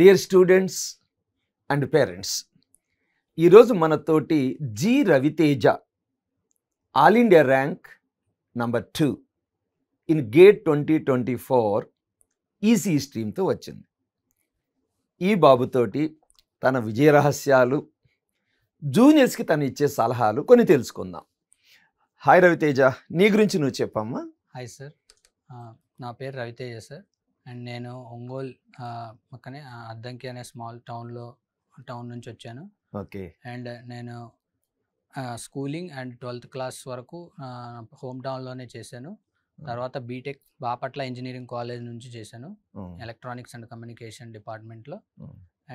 Dear students and parents, ఈరోజు మనతోటి G Raviteja all India rank number 2 in GATE 2024 EC స్ట్రీమ్తో వచ్చింది. ఈ బాబుతోటి తన విజయ రహస్యాలు, జూనియర్స్కి తను ఇచ్చే సలహాలు కొన్ని తెలుసుకుందాం. హాయ్ రవితేజ, నీ గురించి నువ్వు చెప్పమ్మా. హాయ్ సార్, నా పేరు రవితేజ సార్. అండ్ నేను ఒంగోలు పక్కనే అద్దంకి అనే స్మాల్ టౌన్ నుంచి వచ్చాను. ఓకే. అండ్ నేను స్కూలింగ్ అండ్ 12th క్లాస్ వరకు హోమ్ టౌన్లోనే చేశాను. తర్వాత బీటెక్ బాపట్ల ఇంజనీరింగ్ కాలేజ్ నుంచి చేశాను, ఎలక్ట్రానిక్స్ అండ్ కమ్యూనికేషన్ డిపార్ట్మెంట్లో.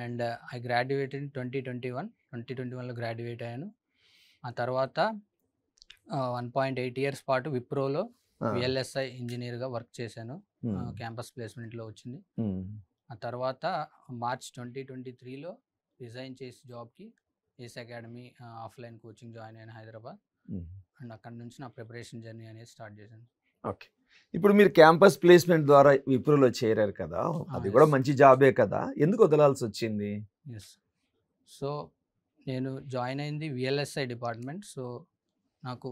అండ్ ఐ గ్రాడ్యుయేటెడ్ ఇన్ 2021లో గ్రాడ్యుయేట్ అయ్యాను. ఆ తర్వాత 1.8 years పాటు విప్రోలో విఎల్ఎస్ఐ ఇంజనీర్గా వర్క్ చేశాను. క్యాంపస్ ప్లేస్మెంట్లో వచ్చింది. ఆ తర్వాత మార్చ్ 2023లో రిజైన్ చేసి జాబ్కి ACE Academy offline coaching join అయ్యాను హైదరాబాద్. అండ్ అక్కడ నుంచి నా ప్రిపరేషన్ జర్నీ అనేది స్టార్ట్ చేశాను. ఓకే. ఇప్పుడు మీరు క్యాంపస్ ప్లేస్మెంట్ ద్వారా విప్రోలో చేరారు కదా, అది కూడా మంచి జాబే కదా, ఎందుకు వదలాల్సి వచ్చింది? ఎస్, సో నేను జాయిన్ అయింది విఎల్ఎస్ఐ డిపార్ట్మెంట్. సో నాకు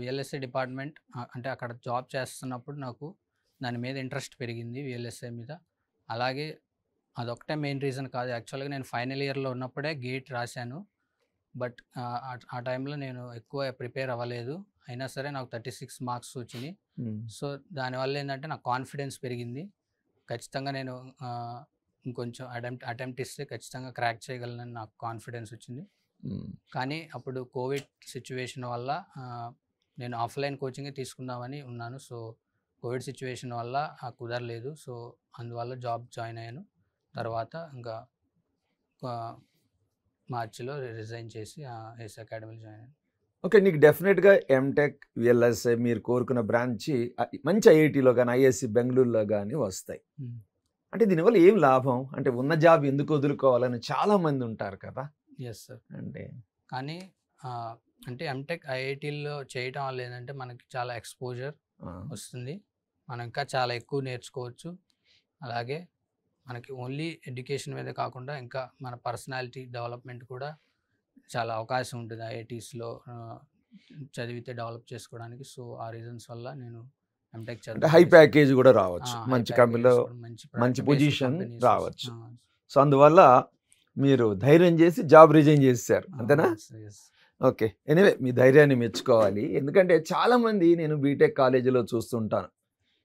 విఎల్ఎస్ఐ డిపార్ట్మెంట్ అంటే అక్కడ జాబ్ చేస్తున్నప్పుడు నాకు దాని మీద ఇంట్రెస్ట్ పెరిగింది, విఎల్ఎస్ఐ మీద. అలాగే అదొకటే మెయిన్ రీజన్ కాదు, యాక్చువల్గా నేను ఫైనల్ ఇయర్లో ఉన్నప్పుడే గేట్ రాశాను. బట్ ఆ టైంలో నేను ఎక్కువ ప్రిపేర్ అవ్వలేదు, అయినా సరే నాకు 36 మార్క్స్ వచ్చినాయి. సో దానివల్ల ఏంటంటే నాకు కాన్ఫిడెన్స్ పెరిగింది. ఖచ్చితంగా నేను ఇంకొంచెం అటెంప్ట్ ఇస్తే ఖచ్చితంగా క్రాక్ చేయగలనని నాకు కాన్ఫిడెన్స్ వచ్చింది. కానీ అప్పుడు కోవిడ్ సిచ్యువేషన్ వల్ల నేను ఆఫ్లైన్ కోచింగే తీసుకుందామని ఉన్నాను. సో కోవిడ్ సిచ్యువేషన్ వల్ల కుదరలేదు. సో అందువల్ల జాబ్ జాయిన్ అయ్యాను. తర్వాత ఇంకా మార్చిలో రిజైన్ చేసి ఏస్ అకాడమీలో జాయిన్ అయ్యాను. ఓకే, నీకు డెఫినెట్గా ఎంటెక్, విఎల్ఎస్ఐ మీరు కోరుకున్న బ్రాంచ్ మంచి ఐఐటీలో కానీ ఐఎస్సి బెంగళూరులో కానీ వస్తాయి. అంటే దీనివల్ల ఏం లాభం? అంటే ఉన్న జాబ్ ఎందుకు వదులుకోవాలని చాలామంది ఉంటారు కదా. Yes sir. అంటే కానీ అంటే ఎంటెక్ ఐఐటీలో చేయటం వల్ల ఏంటంటే మనకి చాలా ఎక్స్పోజర్ వస్తుంది, మనం ఇంకా చాలా ఎక్కువ నేర్చుకోవచ్చు. అలాగే మనకి ఓన్లీ ఎడ్యుకేషన్ మీదే కాకుండా ఇంకా మన పర్సనాలిటీ డెవలప్మెంట్ కూడా చాలా అవకాశం ఉంటుంది ఐఐటీస్లో చదివితే డెవలప్ చేసుకోవడానికి. సో ఆ రీజన్స్ వల్ల నేను ఎంటెక్ చదివి హై ప్యాకేజ్ కూడా రావచ్చు, మంచి కంపెనీలో మంచి పొజిషన్ రావచ్చు. సో అందువల్ల మీరు ధైర్యం చేసి జాబ్ రిజైన్ చేశారు, అంతేనా? ఓకే. ఎనీవే, మీ ధైర్యాన్ని మెచ్చుకోవాలి. ఎందుకంటే చాలామంది నేను బీటెక్ కాలేజీలో చూస్తుంటాను,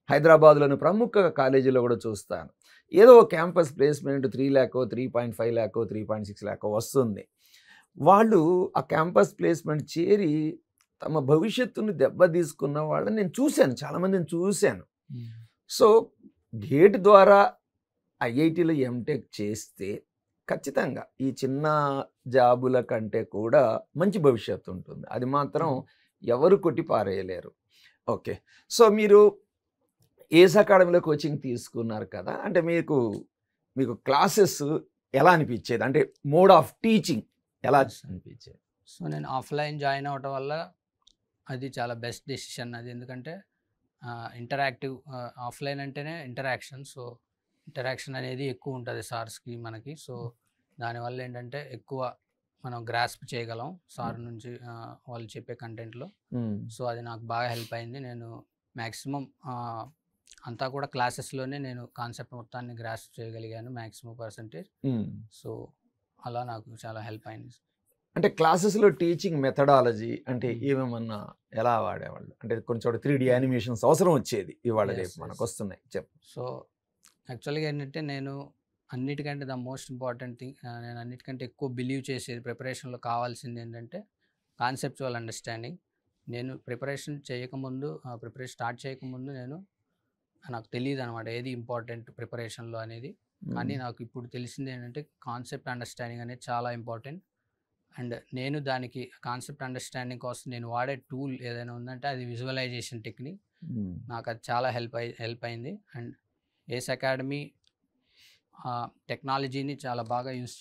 హైదరాబాద్లోని ప్రముఖ కాలేజీలో కూడా చూస్తాను. ఏదో campus placement 3 lakh, 3.5 lakh, 3.6 lakh వస్తుంది. వాళ్ళు ఆ క్యాంపస్ ప్లేస్మెంట్ చేరి తమ భవిష్యత్తును దెబ్బతీసుకున్న వాళ్ళని నేను చూశాను, చాలామందిని చూశాను. సో గేట్ ద్వారా ఐఐటీలో ఎంటెక్ చేస్తే ఖచ్చితంగా ఈ చిన్న జాబుల కంటే కూడా మంచి భవిష్యత్తు ఉంటుంది, అది మాత్రం ఎవరు కొట్టి పారేయలేరు. ఓకే. సో మీరు ఏస్ అకాడమీలో కోచింగ్ తీసుకున్నారు కదా, అంటే మీకు క్లాసెస్ ఎలా అనిపించేది? అంటే మోడ్ ఆఫ్ టీచింగ్ ఎలా అనిపించేది? సో నేను ఆఫ్లైన్ జాయిన్ అవ్వటం వల్ల అది చాలా బెస్ట్ డెసిషన్ అది. ఎందుకంటే ఇంటరాక్టివ్, ఆఫ్లైన్ అంటేనే ఇంటరాక్షన్. సో ఇంటరాక్షన్ అనేది ఎక్కువ ఉంటుంది సార్స్కి మనకి. సో దానివల్ల ఏంటంటే ఎక్కువ మనం గ్రాస్ప్ చేయగలం సార్ నుంచి వాళ్ళు చెప్పే కంటెంట్లో. సో అది నాకు బాగా హెల్ప్ అయింది. నేను మ్యాక్సిమం అంతా కూడా క్లాసెస్లోనే నేను కాన్సెప్ట్ మొత్తాన్ని గ్రాస్ప్ చేయగలిగాను మ్యాక్సిమం పర్సెంటేజ్. సో అలా నాకు చాలా హెల్ప్ అయింది. అంటే క్లాసెస్లో టీచింగ్ మెథడాలజీ అంటే ఏమేమన్నా ఎలా వాడేవాళ్ళు? అంటే కొంచెం 3D యానిమేషన్స్ అవసరం వచ్చేది, ఇవాళ రేపు మనకు వస్తున్నాయి, చెప్పు. సో యాక్చువల్గా ఏంటంటే నేను అన్నిటికంటే ద మోస్ట్ ఇంపార్టెంట్ థింగ్, నేను అన్నిటికంటే ఎక్కువ బిలీవ్ చేసేది ప్రిపరేషన్లో కావాల్సింది ఏంటంటే కాన్సెప్చువల్ అండర్స్టాండింగ్. నేను ప్రిపరేషన్ స్టార్ట్ చేయకముందు నాకు తెలియదు అనమాట ఏది ఇంపార్టెంట్ ప్రిపరేషన్లో అనేది. కానీ నాకు ఇప్పుడు తెలిసింది ఏంటంటే కాన్సెప్ట్ అండర్స్టాండింగ్ అనేది చాలా ఇంపార్టెంట్. అండ్ నేను దానికి కాన్సెప్ట్ అండర్స్టాండింగ్ కోసం నేను వాడే టూల్ ఏదైనా ఉందంటే అది విజువలైజేషన్ టెక్నిక్. నాకు అది చాలా హెల్ప్ అయింది. అండ్ ఏస్ అకాడమీ టెక్నాలజీని చాలా బాగా యూస్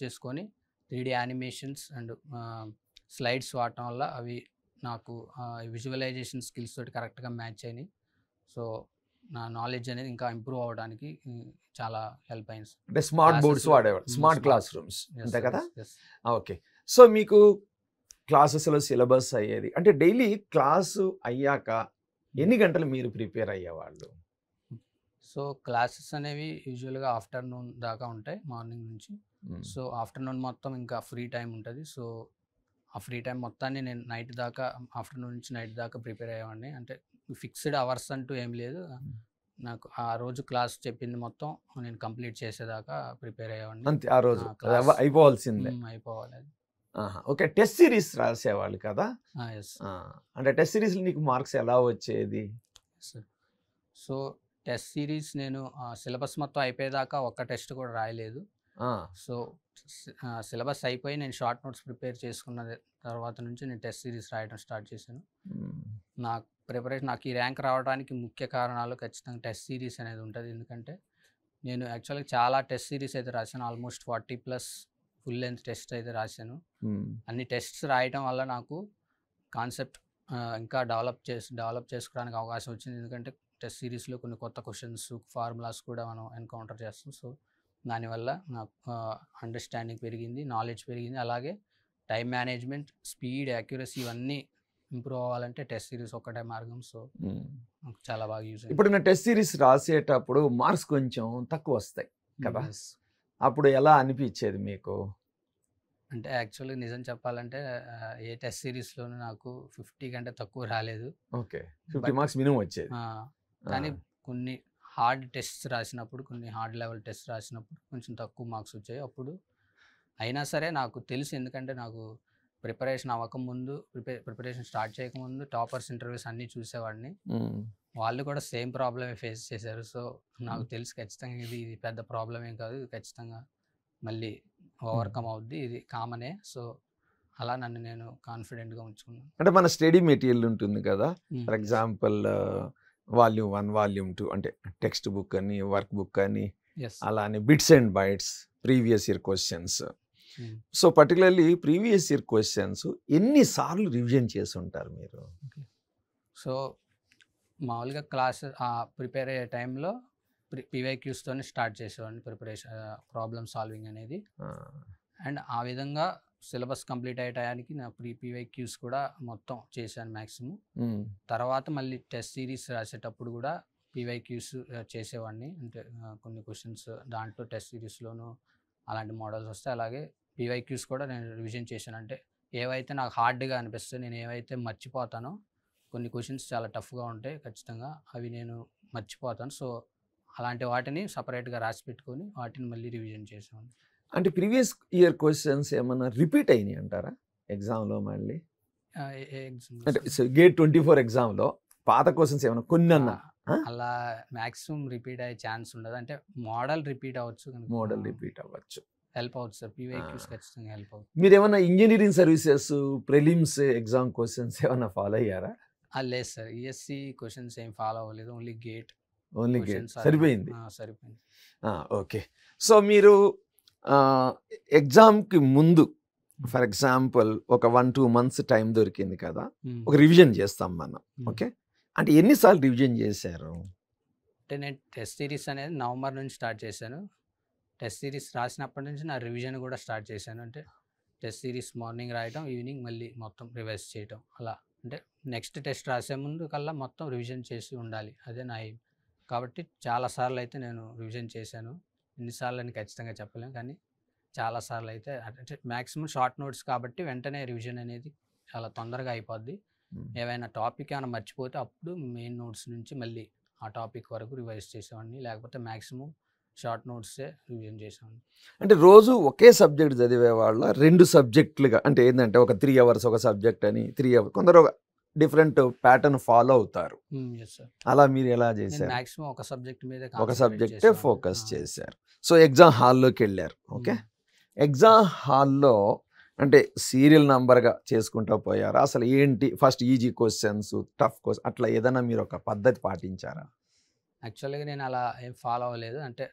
చేసుకొని 3D యానిమేషన్స్ అండ్ స్లైడ్స్ వాడటం వల్ల అవి నాకు విజువలైజేషన్ స్కిల్స్ తోటి కరెక్ట్గా మ్యాచ్ అయినాయి. సో నా నాలెడ్జ్ అనేది ఇంకా ఇంప్రూవ్ అవ్వడానికి చాలా హెల్ప్ అయింది. అంటే స్మార్ట్ బోర్డ్స్ Classes లో, వాడేవాడు, smart smart. Classrooms Yes, అంతే sir, కదా. yes. ఓకే, సో మీకు క్లాసెస్లో సిలబస్ అయ్యేది అంటే డైలీ క్లాసు అయ్యాక ఎన్ని గంటలు మీరు ప్రిపేర్ అయ్యేవాళ్ళు? సో క్లాసెస్ అనేవి యూజువల్గా ఆఫ్టర్నూన్ దాకా ఉంటాయి, మార్నింగ్ నుంచి. సో ఆఫ్టర్నూన్ మొత్తం ఇంకా ఫ్రీ టైం ఉంటుంది. సో ఆ ఫ్రీ టైం మొత్తాన్ని నేను నైట్ దాకా, ఆఫ్టర్నూన్ నుంచి నైట్ దాకా ప్రిపేర్ అయ్యేవాడిని. అంటే ఫిక్స్డ్ అవర్స్ అంటూ ఏం లేదు, నాకు ఆ రోజు క్లాస్ చెప్పింది మొత్తం నేను కంప్లీట్ చేసేదాకా ప్రిపేర్ అయ్యేవాడిని. అంతే, ఆ రోజు class అయిపోవాల్సిందే. అయిపోవాలి అది. ఓకే, టెస్ట్ సిరీస్ రాసేవాళ్ళు కదా. ఎస్ అంటే టెస్ట్ సిరీస్ నీకు మార్క్స్ ఎలా వచ్చేది? సార్. సో టెస్ట్ సిరీస్ నేను సిలబస్ మొత్తం అయిపోయేదాకా ఒక్క టెస్ట్ కూడా రాయలేదు. సో సిలబస్ అయిపోయి నేను షార్ట్ నోట్స్ ప్రిపేర్ చేసుకున్న తర్వాత నుంచి నేను టెస్ట్ సిరీస్ రాయడం స్టార్ట్ చేశాను. నా ప్రిపరేషన్, నాకు ఈ ర్యాంక్ రావడానికి ముఖ్య కారణాలు ఖచ్చితంగా టెస్ట్ సిరీస్ అనేది ఉంటుంది. ఎందుకంటే నేను యాక్చువల్గా చాలా టెస్ట్ సిరీస్ అయితే రాశాను, ఆల్మోస్ట్ 40+ ఫుల్ లెంత్ టెస్ట్ అయితే రాశాను. అన్ని టెస్ట్స్ రాయటం వల్ల నాకు కాన్సెప్ట్ ఇంకా డెవలప్ చేసుకోవడానికి అవకాశం వచ్చింది. ఎందుకంటే టెస్ట్ సిరీస్లో కొన్ని కొత్త క్వశ్చన్స్, ఫార్ములాస్ కూడా మనం ఎన్కౌంటర్ చేస్తాం. సో దానివల్ల నాకు అండర్స్టాండింగ్ పెరిగింది, నాలెడ్జ్ పెరిగింది. అలాగే టైం మేనేజ్మెంట్, స్పీడ్, యాక్యురసీ ఇవన్నీ ఇంప్రూవ్ అవ్వాలంటే టెస్ట్ సిరీస్ ఒక్కటే మార్గం. సో నాకు చాలా బాగా యూజ్ అయింది. ఇప్పుడు నా టెస్ట్ సిరీస్ రాసేటప్పుడు మార్క్స్ కొంచెం తక్కువ వస్తాయి కదా, అప్పుడు ఎలా అనిపించేది మీకు? అంటే యాక్చువల్గా నిజం చెప్పాలంటే ఏ టెస్ట్ సిరీస్లోనూ నాకు 50 కంటే తక్కువ రాలేదు. ఓకే, 50 మార్క్స్ మినిమం వచ్చేది. కానీ కొన్ని హార్డ్ టెస్ట్ రాసినప్పుడు, కొన్ని హార్డ్ లెవెల్ టెస్ట్ రాసినప్పుడు కొంచెం తక్కువ మార్క్స్ వచ్చాయి. అప్పుడు అయినా సరే నాకు తెలుసు, ఎందుకంటే నాకు ప్రిపరేషన్ అవ్వకముందు, ప్రిపరేషన్ స్టార్ట్ చేయకముందు టాపర్స్ ఇంటర్వ్యూస్ అన్నీ చూసేవాడిని. వాళ్ళు కూడా సేమ్ ప్రాబ్లమే ఫేస్ చేశారు. సో నాకు తెలుసు ఖచ్చితంగా ఇది పెద్ద ప్రాబ్లం ఏం కాదు, ఇది ఖచ్చితంగా మళ్ళీ ఓవర్కమ్ అవుద్ది, ఇది కామనే. సో అలా నన్ను నేను కాన్ఫిడెంట్గా ఉంచుకున్నాను. అంటే మన స్టడీ మెటీరియల్ ఉంటుంది కదా, ఫర్ ఎగ్జాంపుల్ వాల్యూమ్ 1, వాల్యూమ్ 2 అంటే టెక్స్ట్ బుక్ అని, వర్క్ బుక్ అని, అలానే bits and bytes, previous year questions. So particularly previous year questions ఎన్నిసార్లు రివిజన్ చేసి ఉంటారు మీరు? సో మామూలుగా క్లాసెస్ ప్రిపేర్ అయ్యే టైంలో PYQస్తోనే స్టార్ట్ చేసేవాడిని ప్రిపరేషన్, ప్రాబ్లమ్ సాల్వింగ్ అనేది. అండ్ ఆ విధంగా సిలబస్ కంప్లీట్ అయ్యే టయానికి నా PYQs కూడా మొత్తం చేశాను మ్యాక్సిమం. తర్వాత మళ్ళీ టెస్ట్ సిరీస్ రాసేటప్పుడు కూడా PYQs చేసేవాడిని. అంటే కొన్ని క్వశ్చన్స్ దాంట్లో టెస్ట్ సిరీస్లోనూ అలాంటి మోడల్స్ వస్తాయి. అలాగే PYQs కూడా నేను రివిజన్ చేశాను. అంటే ఏవైతే నాకు హార్డ్గా అనిపిస్తాయో, నేను ఏవైతే మర్చిపోతానో, కొన్ని క్వశ్చన్స్ చాలా టఫ్గా ఉంటాయి ఖచ్చితంగా, అవి నేను మర్చిపోతాను. సో అలాంటి వాటిని సపరేట్గా రాసి పెట్టుకొని వాటిని మళ్ళీ రివిజన్ చేసేవాడిని. అంటే ప్రీవియస్ ఇయర్ క్వశ్చన్స్ ఏమన్నా రిపీట్ అయినాయి అంటారా ఎగ్జామ్లో? మళ్ళీ అంటే గేట్ 24 ఎగ్జామ్లో పాత క్వశ్చన్స్ ఏమన్నా కొన్ని అన్నా? అలా మ్యాక్సిమం రిపీట్ అయ్యే ఛాన్స్ ఉండదు. అంటే మోడల్ రిపీట్ అవ్వచ్చు, మోడల్ రిపీట్ అవ్వచ్చు, హెల్ప్ అవుతుంది సార్. PYQs ఖచ్చితంగా హెల్ప్ అవుతుంది. మీరు ఏమన్నా engineering services prelims exam questions ఏమన్నా ఫాలో అయ్యారా? లేదు సార్, ESC క్వశ్చన్స్ ఏం ఫాలో అవ్వలేదు, ఓన్లీ గేట్ సరిపోయింది. సరిపోయింది. ఓకే, సో మీరు ఎగ్జామ్కి ముందు ఫర్ ఎగ్జాంపుల్ ఒక 1-2 మంత్స్ టైం దొరికింది కదా, ఒక రివిజన్ చేస్తాం మనం. ఓకే, అంటే ఎన్నిసార్లు రివిజన్ చేశారు? అంటే నేను టెస్ట్ సిరీస్ అనేది నవంబర్ నుంచి స్టార్ట్ చేశాను. టెస్ట్ సిరీస్ రాసినప్పటి నుంచి నా రివిజన్ కూడా స్టార్ట్ చేశాను. అంటే టెస్ట్ సిరీస్ మార్నింగ్ రాయటం, ఈవినింగ్ మళ్ళీ మొత్తం రివైజ్ చేయటం. అలా అంటే నెక్స్ట్ టెస్ట్ రాసే ముందు కల్లా మొత్తం రివిజన్ చేసి ఉండాలి, అదే నా ఎయిమ్. కాబట్టి చాలాసార్లు అయితే నేను రివిజన్ చేశాను. ఎన్నిసార్లు అని ఖచ్చితంగా చెప్పలేము, కానీ చాలాసార్లు అయితే. అంటే మ్యాక్సిమం షార్ట్ నోట్స్ కాబట్టి వెంటనే రివిజన్ అనేది చాలా తొందరగా అయిపోద్ది. ఏవైనా టాపిక్ ఏమైనా మర్చిపోతే అప్పుడు మెయిన్ నోట్స్ నుంచి మళ్ళీ ఆ టాపిక్ వరకు రివైజ్ చేసేవాడిని, లేకపోతే మ్యాక్సిమం షార్ట్ నోట్సే రివిజన్ చేసేవాడిని. అంటే రోజు ఒకే సబ్జెక్ట్ చదివే వాళ్ళ 2 సబ్జెక్టులుగా, అంటే ఏంటంటే ఒక 3 అవర్స్ ఒక సబ్జెక్ట్ అని, 3 అవర్స్ కొందరు డిఫరెంట్ ప్యాటర్న్ ఫాలో అవుతారు. అలా మీరు ఎలా చేశారు? మ్యాక్సిమం ఒక సబ్జెక్ట్ మీద, ఒక సబ్జెక్టే ఫోకస్ చేశారు. సో ఎగ్జామ్ హాల్లోకి వెళ్ళారు. ఓకే, ఎగ్జామ్ హాల్లో అంటే సీరియల్ నంబర్గా చేసుకుంటూ పోయారా? అసలు ఏంటి, first easy questions, tough question, అట్లా ఏదైనా మీరు ఒక పద్ధతి పాటించారా? యాక్చువల్గా నేను అలా ఏం ఫాలో అవ్వలేదు. అంటే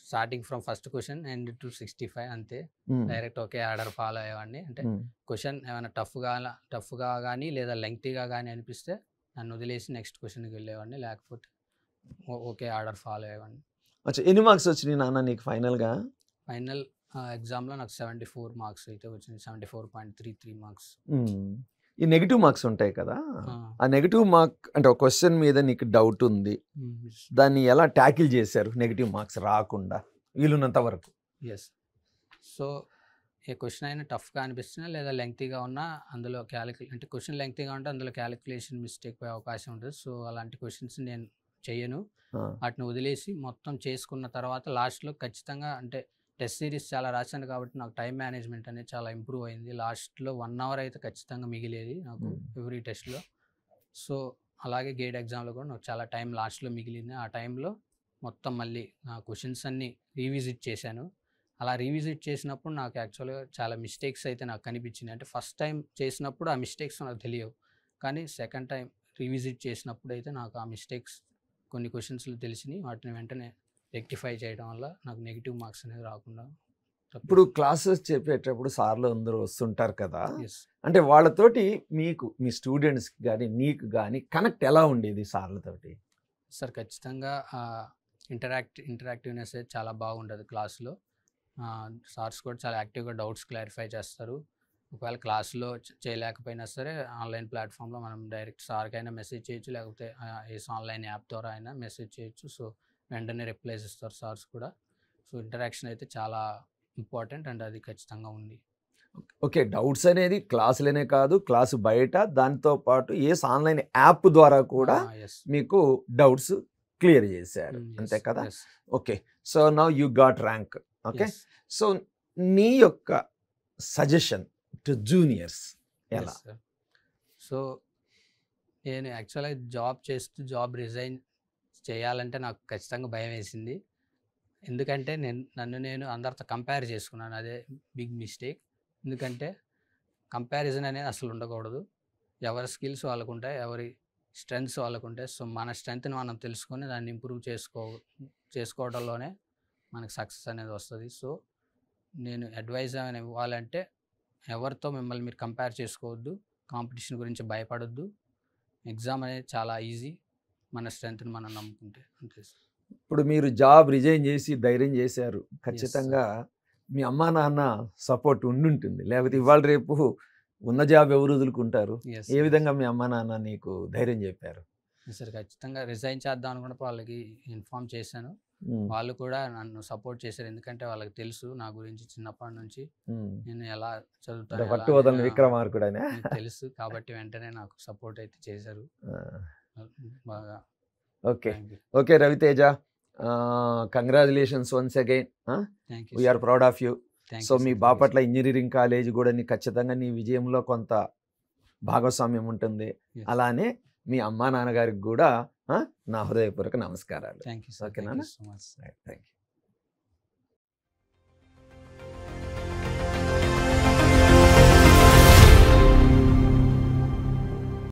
starting from first question end to 65 అంతే, డైరెక్ట్ ఒకే ఆర్డర్ ఫాలో అయ్యేవాడిని. అంటే క్వశ్చన్ ఏమైనా టఫ్గా కానీ లేదా లెంగ్తీగా కానీ అనిపిస్తే నన్ను వదిలేసి నెక్స్ట్ క్వశ్చన్కి వెళ్ళేవాడిని, లేకపోతే ఓకే ఆర్డర్ ఫాలో అయ్యండి. అచ్చా, ఎన్ని మార్క్స్ వచ్చినాయి నాన్న నీకు ఫైనల్గా? ఫైనల్ ఎగ్జామ్లో నాకు 74 మార్క్స్ అయితే వచ్చింది, 74.33 మార్క్స్. ఈ నెగిటివ్ మార్క్స్ ఉంటాయి కదా, ఆ నెగిటివ్ మార్క్ అంటే ఒక క్వశ్చన్ మీద నీకు డౌట్ ఉంది, దాన్ని ఎలా ట్యాకిల్ చేశారు నెగిటివ్ మార్క్స్ రాకుండా వీలున్నంత వరకు? ఎస్. సో ఏ క్వశ్చన్ అయినా టఫ్గా అనిపిస్తున్నా లేదా లెంగ్తీగా ఉన్నా అందులో అంటే క్వశ్చన్ లెంగ్తీగా ఉంటే అందులో క్యాలిక్యులేషన్ మిస్టేక్ పోయే అవకాశం ఉంటుంది. సో అలాంటి క్వశ్చన్స్ నేను చెయ్యను, వాటిని వదిలేసి మొత్తం చేసుకున్న తర్వాత లాస్ట్లో ఖచ్చితంగా అంటే టెస్ట్ సిరీస్ చాలా రాశాను కాబట్టి నాకు టైం మేనేజ్మెంట్ అనేది చాలా ఇంప్రూవ్ అయింది. లాస్ట్లో 1 అవర్ అయితే ఖచ్చితంగా మిగిలేది నాకు ఎవ్రీ టెస్ట్లో. సో అలాగే గేట్ ఎగ్జామ్లో కూడా నాకు చాలా టైం లాస్ట్లో మిగిలింది. ఆ టైంలో మొత్తం మళ్ళీ నా క్వశ్చన్స్ అన్నీ రీవిజిట్ చేశాను. అలా రీవిజిట్ చేసినప్పుడు నాకు యాక్చువల్గా చాలా మిస్టేక్స్ అయితే నాకు కనిపించినాయి. అంటే ఫస్ట్ టైం చేసినప్పుడు ఆ మిస్టేక్స్ నాకు తెలియవు, కానీ సెకండ్ టైం రీవిజిట్ చేసినప్పుడు అయితే నాకు ఆ మిస్టేక్స్ కొన్ని క్వశ్చన్స్లో తెలిసినాయి. వాటిని వెంటనే రెక్టిఫై చేయడం వల్ల నాకు నెగిటివ్ మార్క్స్ అనేది రాకుండా. ఇప్పుడు క్లాసెస్ చెప్పేటప్పుడు సార్లు అందరూ వస్తుంటారు కదా, అంటే వాళ్ళతోటి మీకు మీ స్టూడెంట్స్కి కానీ నీకు కానీ కనెక్ట్ ఎలా ఉండేది సార్లతోటి? సార్ ఖచ్చితంగా ఇంటరాక్టివ్నెస్ చాలా బాగుంటుంది క్లాస్లో. సార్స్ కూడా చాలా యాక్టివ్గా డౌట్స్ క్లారిఫై చేస్తారు. ఒకవేళ క్లాస్లో చేయలేకపోయినా సరే ఆన్లైన్ ప్లాట్ఫామ్లో మనం డైరెక్ట్ సార్కైనా మెసేజ్ చేయొచ్చు, లేకపోతే ఆన్లైన్ యాప్ ద్వారా అయినా మెసేజ్ చేయొచ్చు. సో వెంటనే రిప్లైస్ ఇస్తారు సార్స్ కూడా. సో ఇంటరాక్షన్ అయితే చాలా ఇంపార్టెంట్ అండ్ అది ఖచ్చితంగా ఉంది. ఓకే, డౌట్స్ అనేది క్లాసులనే కాదు, క్లాసు బయట దాంతోపాటు ఆన్లైన్ యాప్ ద్వారా కూడా మీకు డౌట్స్ క్లియర్ చేశారు, అంతే కదా? Okay, so now you got rank. Okay, so నీ యొక్క సజెషన్ టు జూనియర్స్ ఎలా? సో నేను యాక్చువల్గా జాబ్ రిజైన్ చేయాలంటే నాకు ఖచ్చితంగా భయం వేసింది. ఎందుకంటే నన్ను నేను అందరితో కంపేర్ చేసుకున్నాను, అదే బిగ్ మిస్టేక్. ఎందుకంటే కంపారిజన్ అనేది అసలు ఉండకూడదు. ఎవరి స్కిల్స్ వాళ్ళకు ఉంటాయి, ఎవరి స్ట్రెంగ్స్ వాళ్ళకు ఉంటాయి. సో మన స్ట్రెంగ్త్ని మనం తెలుసుకొని దాన్ని ఇంప్రూవ్ చేసుకోవడంలోనే మనకు సక్సెస్ అనేది వస్తుంది. సో నేను అడ్వైజ్ అని ఇవ్వాలంటే ఎవరితో మిమ్మల్ని మీరు కంపేర్ చేసుకోవద్దు, కాంపిటీషన్ గురించి భయపడొద్దు. ఎగ్జామ్ అనేది చాలా ఈజీ, మన స్ట్రెంగ్త్ని మనం నమ్ముకుంటే అంతే. ఇప్పుడు మీరు జాబ్ రిజైన్ చేసి ధైర్యం చేశారు, ఖచ్చితంగా మీ అమ్మా నాన్న సపోర్ట్ ఉండుంటుంది, లేకపోతే ఇవాళ రేపు ఉన్న జాబ్ ఎవరు వదులుకుంటారు? ఏ విధంగా మీ అమ్మా నాన్న నీకు ధైర్యం చెప్పారు? సార్ ఖచ్చితంగా రిజైన్ చేద్దాం అనుకున్నప్పుడు వాళ్ళకి ఇన్ఫార్మ్ చేశాను, వాళ్ళు కూడా నన్ను సపోర్ట్ చేశారు. ఎందుకంటే వాళ్ళకి తెలుసు నా గురించి చిన్నప్పటి నుంచి నేను ఎలా చదువుతాను విక్రమార్కుడనే తెలుసు, కాబట్టి వెంటనే నాకు సపోర్ట్ అయితే చేశారు బాగా. Okay okay Raviteja, congratulations once again, we are proud of you. So me Bapatla engineering college కూడా ఖచ్చితంగా నీ విజయంలో కొంత భాగస్వామ్యం ఉంటుంది. అలానే మీ అమ్మా నాన్నగారికి కూడా నా హృదయపూర్వక నమస్కారాలు. Thank you sir. ఓకేనా? So much. Thank you.